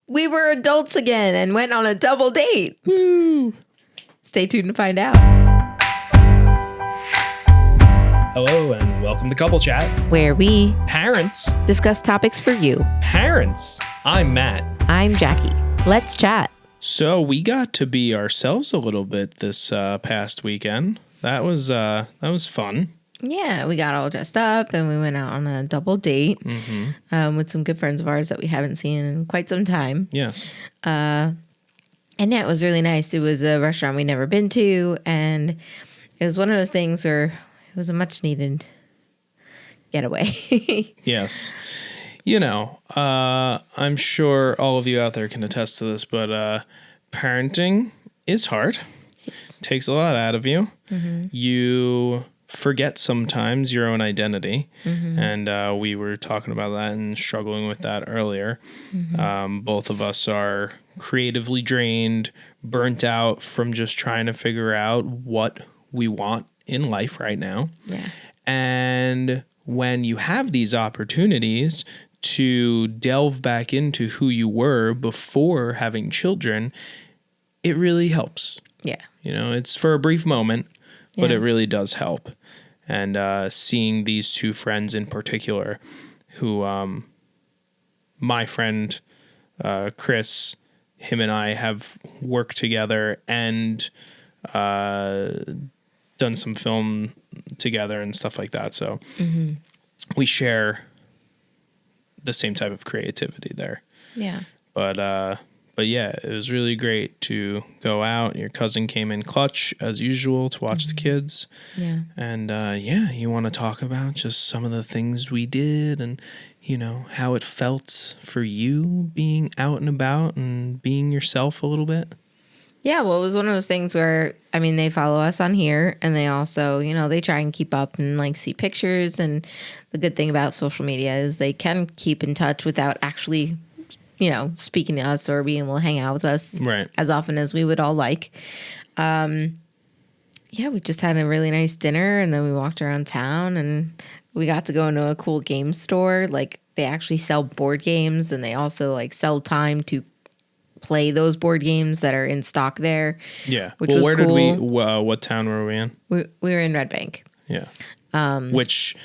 we were adults again and went on a double date. Woo! Stay tuned to find out. Hello and welcome to Couple Chat. Where we Parents. discuss topics for you. Parents. I'm Matt. I'm Jackie. Let's chat. So we got to be ourselves a little bit this past weekend. That was fun. Yeah, we got all dressed up and we went out on a double date with some good friends of ours that we haven't seen in quite some time. Yes. And yeah, it was really nice. It was a restaurant we'd never been to, and it was one of those things where it was a much needed getaway. Yes. You know, I'm sure all of you out there can attest to this, but parenting is hard. Yes. Takes a lot out of you. Mm-hmm. You forget sometimes your own identity. Mm-hmm. And we were talking about that and struggling with that earlier. Mm-hmm. Both of us are creatively drained, burnt out from just trying to figure out what we want in life right now. Yeah. And when you have these opportunities to delve back into who you were before having children, it really helps. Yeah. You know, it's for a brief moment, but it really does help. And seeing these two friends in particular, who my friend Chris, him and I have worked together and done some film together and stuff like that. So we share the same type of creativity there. Yeah. But yeah, it was really great to go out. Your cousin came in clutch as usual to watch the kids. Yeah. And you want to talk about just some of the things we did and, you know, how it felt for you being out and about and being yourself a little bit? Yeah, well, it was one of those things where, I mean, they follow us on here and they also, you know, they try and keep up and like see pictures. And the good thing about social media is they can keep in touch without actually, you know, speaking to us or being able to hang out with us as often as we would all like. Yeah, we just had a really nice dinner and then we walked around town and we got to go into a cool game store. Like they actually sell board games and they also like sell time to play those board games that are in stock there. Yeah. Which was where cool. did what town were we in? We were in Red Bank. Yeah. Which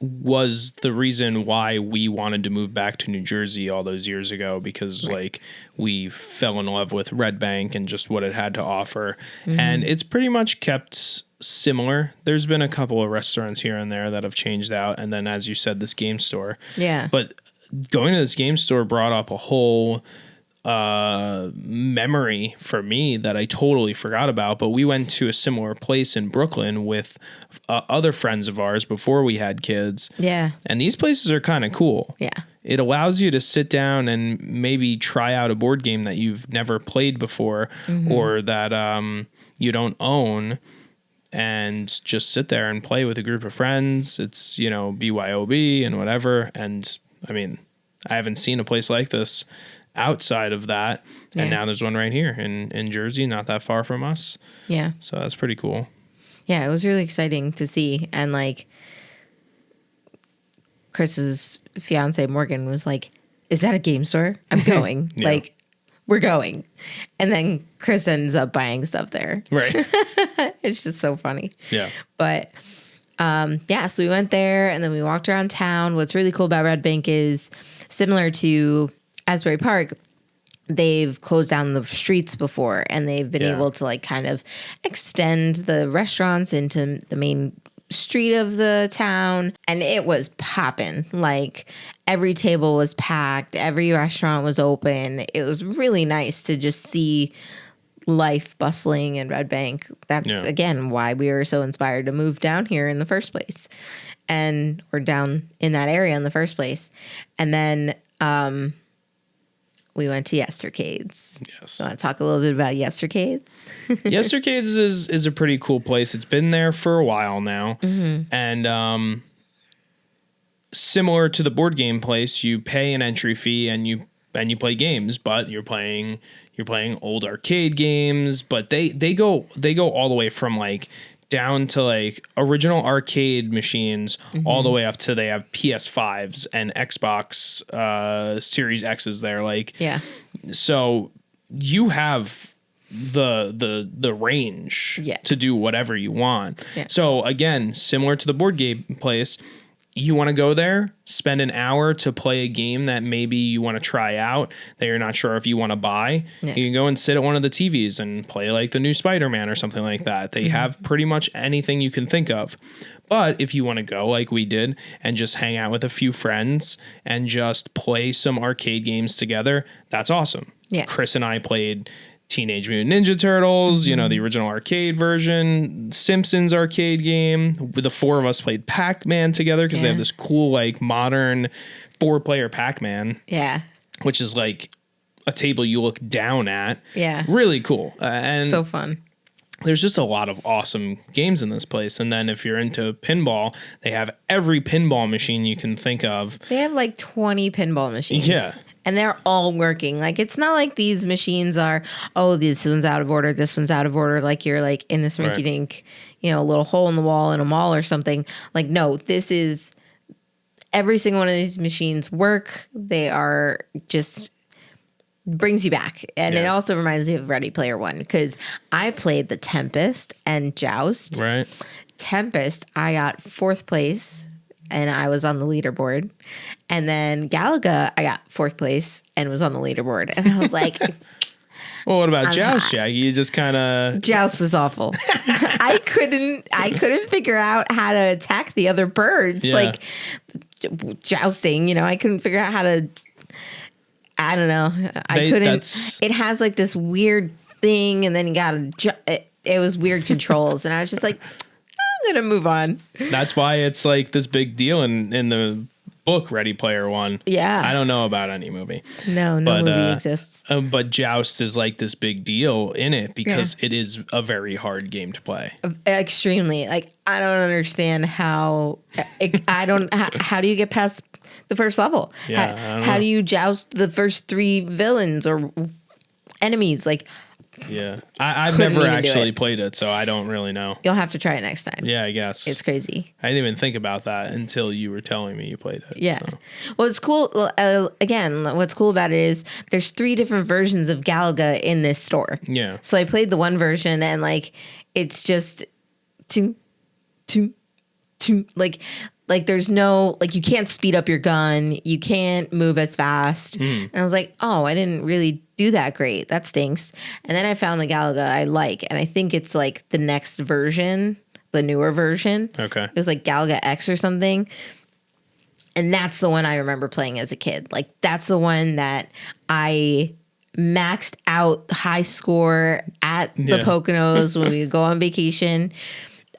was the reason why we wanted to move back to New Jersey all those years ago, because like we fell in love with Red Bank and just what it had to offer. And it's pretty much kept similar. There's been a couple of restaurants here and there that have changed out. And then, as you said, this game store. Yeah. But going to this game store brought up a whole memory for me that I totally forgot about. But we went to a similar place in Brooklyn with other friends of ours before we had kids. Yeah. And these places are kind of cool. Yeah. It allows you to sit down and maybe try out a board game that you've never played before or that you don't own, and just sit there and play with a group of friends. It's, you know, BYOB and whatever. And I mean, I haven't seen a place like this outside of that. Yeah. And now there's one right here in Jersey, not that far from us. Yeah. So that's pretty cool. Yeah, it was really exciting to see. And like Chris's fiance Morgan was like, "Is that a game store? I'm going." Yeah. Like, we're going. And then Chris ends up buying stuff there. Right. It's just so funny. Yeah. But so we went there and then we walked around town. What's really cool about Red Bank is similar to Asbury Park, they've closed down the streets before and they've been able to like kind of extend the restaurants into the main street of the town, and it was popping. Like every table was packed, every restaurant was open. It was really nice to just see life bustling in Red Bank. That's again why we were so inspired to move down here in the first place, and or down in that area in the first place. And then we went to Yestercades. Yes. You want to talk a little bit about Yestercades? Yestercades is a pretty cool place. It's been there for a while now. And similar to the board game place, you pay an entry fee and you play games, but you're playing old arcade games, but they go all the way from like down to like original arcade machines all the way up to they have PS5s and Xbox Series X's there. Like, so you have the range to do whatever you want. So again, similar to the board game place, you want to go there, spend an hour to play a game that maybe you want to try out that you're not sure if you want to buy. You can go and sit at one of the TVs and play like the new Spider-Man or something like that. They have pretty much anything you can think of. But if you want to go like we did and just hang out with a few friends and just play some arcade games together, that's awesome. Chris and I played Teenage Mutant Ninja Turtles, you know, the original arcade version, Simpsons arcade game. The four of us played Pac-Man together because they have this cool, like, modern 4-player Pac-Man. Which is like a table you look down at. Really cool. And so fun. There's just a lot of awesome games in this place. And then if you're into pinball, they have every pinball machine you can think of. They have like 20 pinball machines. And they're all working. Like, it's not like these machines are, oh, this one's out of order, this one's out of order. Like, you're like in this rinky dink, you know, little hole in the wall in a mall or something. Like, no, this is every single one of these machines work. They are just brings you back. And it also reminds me of Ready Player One because I played the Tempest and Joust. Tempest, I got 4th place. And I was on the leaderboard. And then Galaga, I got 4th place and was on the leaderboard. And I was like, well, what about Joust, Jackie? You just kind of... Joust was awful. I couldn't figure out how to attack the other birds. Like, jousting, you know, I couldn't figure out how to... I don't know. It has like this weird thing. And then you got to... It was weird controls. And I was just like... I'm gonna move on. That's why it's like this big deal in the book Ready Player One. I don't know about any movie. No movie exists. But Joust is like this big deal in it because it is a very hard game to play. Extremely. Like, I don't understand how. How do you get past the first level? How do you joust the first 3 villains or enemies? Like. I've never actually played it, so I don't really know. You'll have to try it next time. I guess. It's crazy. I didn't even think about that until you were telling me you played it. So. Well, it's cool. Again, what's cool about it is there's 3 different versions of Galaga in this store. So I played the one version, and like it's just like there's no, like, you can't speed up your gun. You can't move as fast. And I was like, oh, I didn't really do that great. That stinks. And then I found the Galaga I like. And I think it's like the next version, the newer version. It was like Galaga X or something. And that's the one I remember playing as a kid. Like, that's the one that I maxed out high score at the Poconos when we would go on vacation.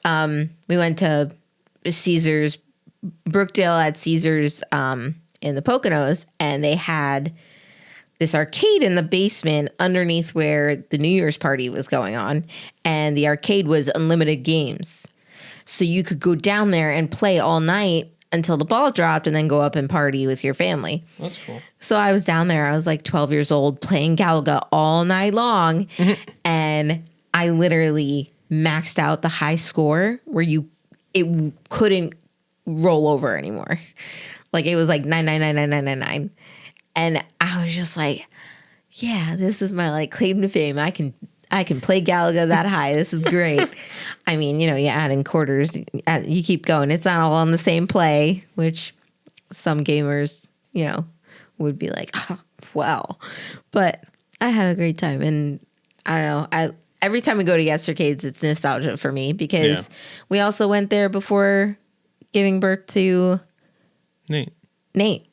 We went to Caesars, Brookdale at Caesars in the Poconos, and they had this arcade in the basement underneath where the New Year's party was going on, and the arcade was unlimited games. So you could go down there and play all night until the ball dropped and then go up and party with your family. That's cool. So I was down there. I was like 12 years old playing Galaga all night long, and I literally maxed out the high score where it couldn't roll over anymore. Like, it was like 9999999. And I was just like, yeah, this is my like claim to fame. I can play Galaga that high. This is great. I mean, you know, you add in quarters, you keep going. It's not all on the same play, which some gamers, you know, would be like, oh, well. But I had a great time. And I don't know, every time we go to Yestercades, it's nostalgia for me because we also went there before giving birth to Nate.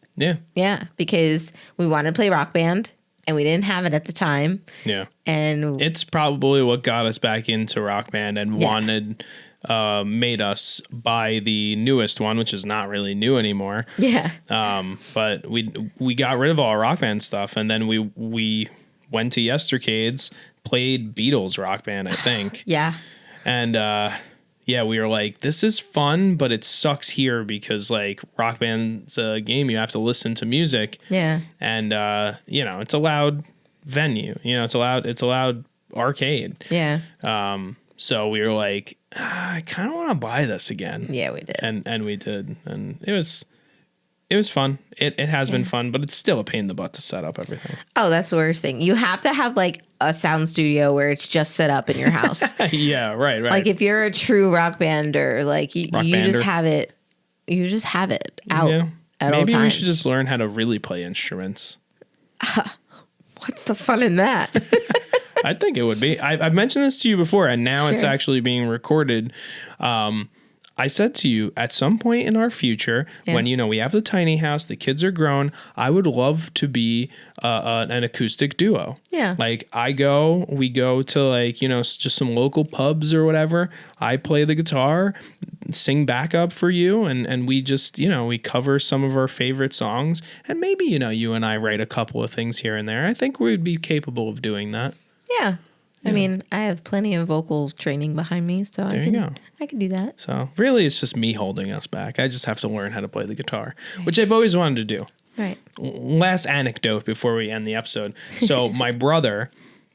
Yeah, because we wanted to play Rock Band and we didn't have it at the time. And it's probably what got us back into Rock Band and made us buy the newest one, which is not really new anymore. But we got rid of all our Rock Band stuff, and then we went to Yestercades, played Beatles Rock Band, I think. And we were like, this is fun, but it sucks here because like Rock Band's a game you have to listen to music. And you know, it's a loud venue. You know, it's a loud arcade. So we were like, I kind of want to buy this again. Yeah, we did. And we did. And it was fun. It has been fun, but it's still a pain in the butt to set up everything. Oh, that's the worst thing. You have to have like a sound studio where it's just set up in your house. Yeah, right. Like if you're a true rock band or like you just have it. You just have it out at all times. Maybe we should just learn how to really play instruments. What's the fun in that? I think it would be. I've mentioned this to you before, and now it's actually being recorded. I said to you, at some point in our future, when, we have the tiny house, the kids are grown, I would love to be an acoustic duo. Yeah. Like we go to like, just some local pubs or whatever. I play the guitar, sing backup for you, and we just, we cover some of our favorite songs. And maybe, you and I write a couple of things here and there. I think we'd be capable of doing that. Yeah. I mean, I have plenty of vocal training behind me, so I can do that. So really, it's just me holding us back. I just have to learn how to play the guitar, which I've always wanted to do. Right. Last anecdote before we end the episode. So my brother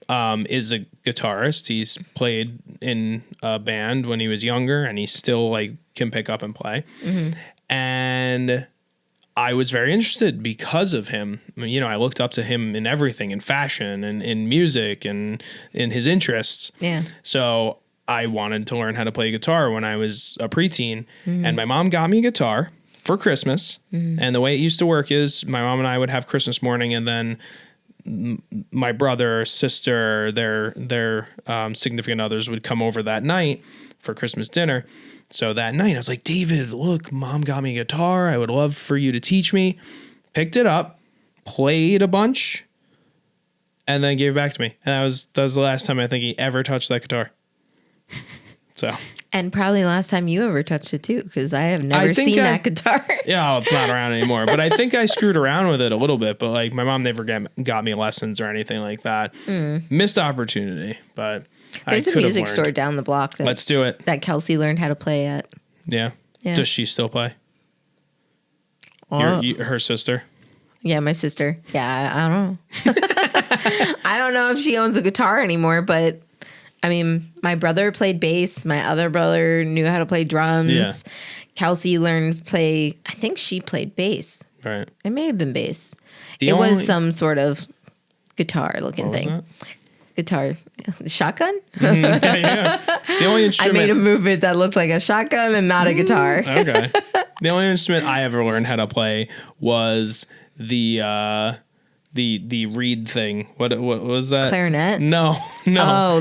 is a guitarist. He's played in a band when he was younger, and he still like can pick up and play. Mm-hmm. And I was very interested because of him. I looked up to him in everything, in fashion and in music and in his interests. Yeah. So I wanted to learn how to play guitar when I was a preteen. Mm-hmm. And my mom got me a guitar for Christmas. Mm-hmm. And the way it used to work is my mom and I would have Christmas morning, and then my brother, sister, their significant others would come over that night for Christmas dinner. So that night I was like, David, look, Mom got me a guitar. I would love for you to teach me. Picked it up, played a bunch, and then gave it back to me. And that was the last time I think he ever touched that guitar. So. And probably last time you ever touched it too, because I have never seen that guitar. Yeah, it's not around anymore. But I think I screwed around with it a little bit. But like my mom never got me lessons or anything like that. Missed opportunity, but there's a music store down the block. Let's do it. That Kelsey learned how to play at. Yeah. Does she still play? Her sister? Yeah, my sister. Yeah, I don't know. I don't know if she owns a guitar anymore, but I mean, my brother played bass. My other brother knew how to play drums. Yeah. Kelsey learned to play, I think she played bass. Right. It may have been bass. Was some sort of guitar looking thing. That? Guitar. Shotgun? Yeah. The only instrument. I made a movement that looked like a shotgun and not a guitar. Okay. The only instrument I ever learned how to play was the reed thing. What was that? Clarinet? No. Oh,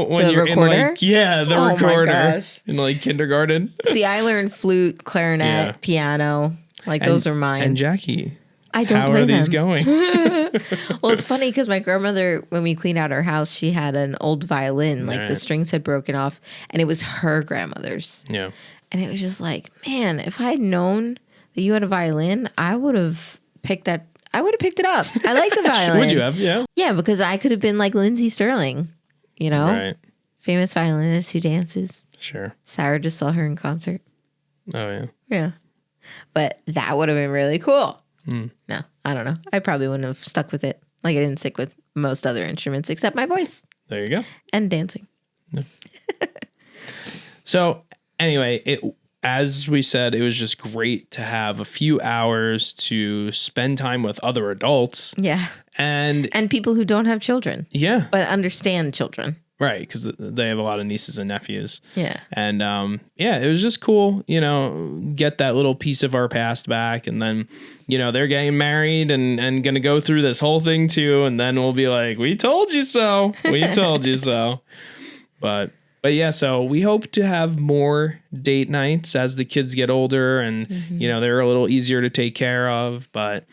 when you're recorder? in like, the recorder. My gosh. In like kindergarten. See, I learned flute, clarinet, piano. Those are mine. And Jackie. I don't How play are them. These going? Well, it's funny because my grandmother, when we cleaned out our house, she had an old violin. The strings had broken off, and it was her grandmother's. Yeah. And it was just like, man, if I had known that you had a violin, I would have picked that. I would have picked it up. I like the violin. Would you have? Yeah. Yeah, because I could have been like Lindsey Sterling, Right. Famous violinist who dances. Sure. Sarah just saw her in concert. Oh, yeah. Yeah. But that would have been really cool. No, I don't know. I probably wouldn't have stuck with it. Like I didn't stick with most other instruments except my voice. There you go. And dancing. Yeah. So anyway, as we said, it was just great to have a few hours to spend time with other adults. Yeah. And people who don't have children. Yeah. But understand children. Right, because they have a lot of nieces and nephews. Yeah. And it was just cool, get that little piece of our past back. And then, they're getting married and going to go through this whole thing too. And then we'll be like, we told you so. We told you so. But yeah, so we hope to have more date nights as the kids get older and, they're a little easier to take care of. But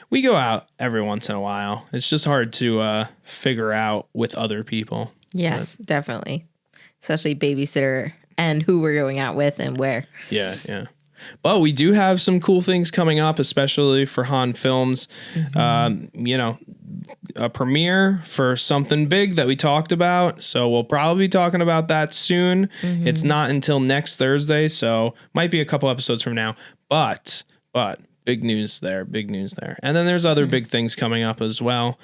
we go out every once in a while. It's just hard to figure out with other people. Yes, definitely. Especially babysitter and who we're going out with and where. Yeah, yeah. But we do have some cool things coming up, especially for Hahn Films. A premiere for something big that we talked about. So we'll probably be talking about that soon. Mm-hmm. It's not until next Thursday, so might be a couple episodes from now. But big news there. And then there's other big things coming up as well.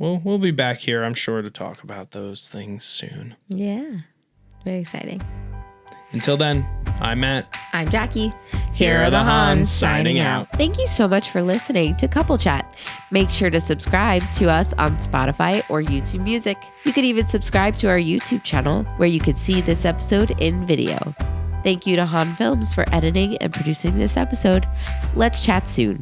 we'll be back here, I'm sure, to talk about those things soon. Yeah. Very exciting. Until then, I'm Matt. I'm Jackie. Here are the Hahns signing out. Thank you so much for listening to Couple Chat. Make sure to subscribe to us on Spotify or YouTube Music. You can even subscribe to our YouTube channel where you can see this episode in video. Thank you to Hahn Films for editing and producing this episode. Let's chat soon.